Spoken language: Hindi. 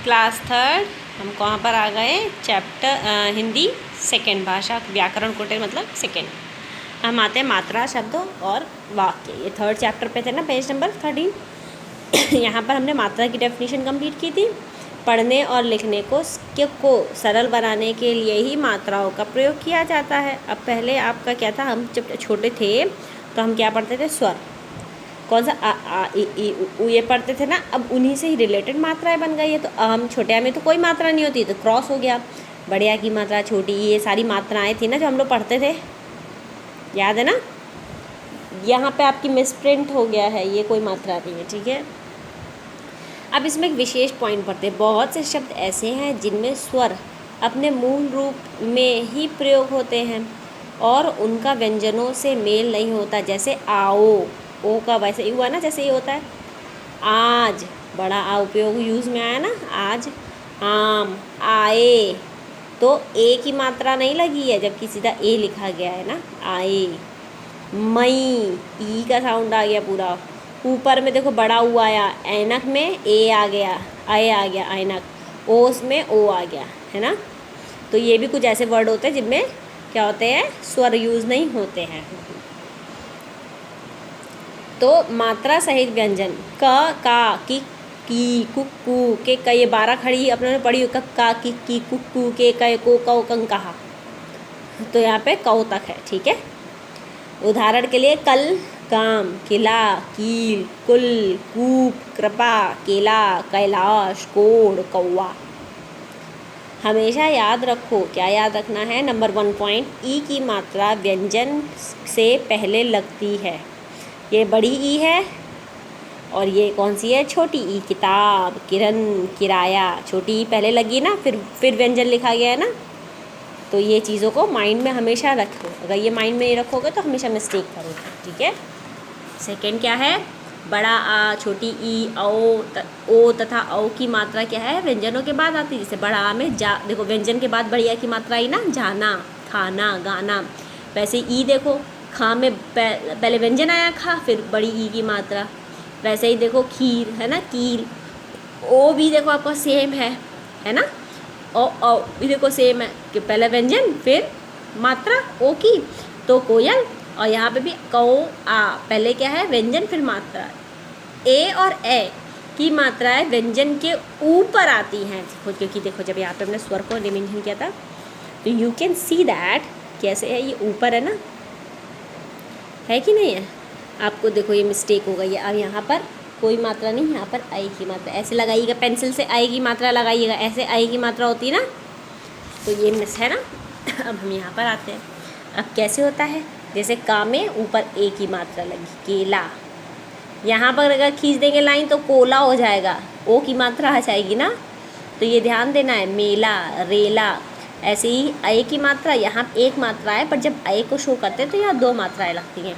क्लास थर्ड हम कहाँ पर आ गए? चैप्टर हिंदी सेकंड, भाषा व्याकरण कोटे मतलब सेकंड। हम आते हैं मात्रा, शब्दों और वाक्य। ये थर्ड चैप्टर पे थे ना, पेज नंबर 13। यहाँ पर हमने मात्रा की डेफिनेशन कंप्लीट की थी। पढ़ने और लिखने को सरल बनाने के लिए ही मात्राओं का प्रयोग किया जाता है। अब पहले आपका क्या था, हम जब छोटे थे तो हम क्या पढ़ते थे? स्वर। कौन सा? आ आ ई ई उ ये पढ़ते थे ना। अब उन्हीं से ही रिलेटेड मात्राएं बन गई है। तो हम छोटे में तो कोई मात्रा नहीं होती, तो क्रॉस हो गया। बढ़िया की मात्रा, छोटी, ये सारी मात्राएं थी ना जो हम लोग पढ़ते थे, याद है ना? यहाँ पे आपकी मिसप्रिंट हो गया है, ये कोई मात्रा नहीं है, ठीक है। अब इसमें एक विशेष पॉइंट पढ़ते हैं। बहुत से शब्द ऐसे हैं जिनमें स्वर अपने मूल रूप में ही प्रयोग होते हैं और उनका व्यंजनों से मेल नहीं होता। जैसे आओ, ओ का वैसे ही हुआ ना जैसे ये होता है। आज, बड़ा आ उपयोग यूज़ में आया ना, आज। आम, आए, तो ए की मात्रा नहीं लगी है जबकि सीधा ए लिखा गया है ना, आए। मई, ई का साउंड आ गया पूरा। ऊपर में देखो बड़ा ऊ आया, ऐनक में ए आ गया, आए आ गया ऐनक। ओस में ओ आ गया, है ना। तो ये भी कुछ ऐसे वर्ड होते हैं जिनमें क्या होते हैं? स्वर यूज़ नहीं होते हैं। तो मात्रा सहित व्यंजन क, का, की, कुक्कू के, क, ये 12 खड़ी अपने पढ़ी हो, का, की, कुक्कू के, क, को, कौ, कं, कहा। तो यहाँ पे कौ तक है, ठीक है। उदाहरण के लिए कल, काम, किला, कील, कुल, कूप, कृपा, केला, कैलाश, कोड़, कौवा। हमेशा याद रखो, क्या याद रखना है? नंबर 1 पॉइंट, ई की मात्रा व्यंजन से पहले लगती है। ये बड़ी ई है और ये कौन सी है? छोटी ई। किताब, किरण, किराया, छोटी ई पहले लगी ना, फिर व्यंजन लिखा गया है ना। तो ये चीज़ों को माइंड में हमेशा रखो। अगर ये माइंड में नहीं रखोगे तो हमेशा मिस्टेक करोगे, ठीक है। सेकंड क्या है? बड़ा आ, छोटी ई, ओ तथा औ की मात्रा क्या है? व्यंजनों के बाद आती है। जैसे बड़ा आ में जा, देखो व्यंजन के बाद बढ़िया की मात्रा आई ना, जाना, खाना, गाना। वैसे ई देखो, खा में पहले व्यंजन आया खा, फिर बड़ी ई की मात्रा। वैसे ही देखो खीर है ना, कील। ओ भी देखो आपका सेम है ना। ओ भी देखो सेम है कि पहले व्यंजन फिर मात्रा ओ की। तो कोयल, और यहाँ पे भी कौ, आ, पहले क्या है? व्यंजन फिर मात्रा। ए और ए की मात्राएं व्यंजन के ऊपर आती हैं, क्योंकि देखो जब यहाँ पे हमने स्वर को मेंशन किया था तो यू कैन सी दैट कैसे है, ये ऊपर है ना, है कि नहीं है? आपको देखो ये मिस्टेक हो गई है। अब यहाँ पर कोई मात्रा नहीं, यहाँ पर आई की मात्रा ऐसे लगाइएगा, पेंसिल से आई की मात्रा लगाइएगा, ऐसे आई की मात्रा होती है ना, तो ये मिस है ना। अब हम यहाँ पर आते हैं। अब कैसे होता है? जैसे का में ऊपर ए की मात्रा लगी, केला। यहाँ पर अगर खींच देंगे लाइन तो कोला हो जाएगा, ओ की मात्रा आ जाएगी ना। तो ये ध्यान देना है। मेला, रेला, ऐसे ही ए की मात्रा, यहाँ एक मात्रा है, पर जब ए को शो करते हैं तो यहाँ 2 मात्राएं लगती हैं।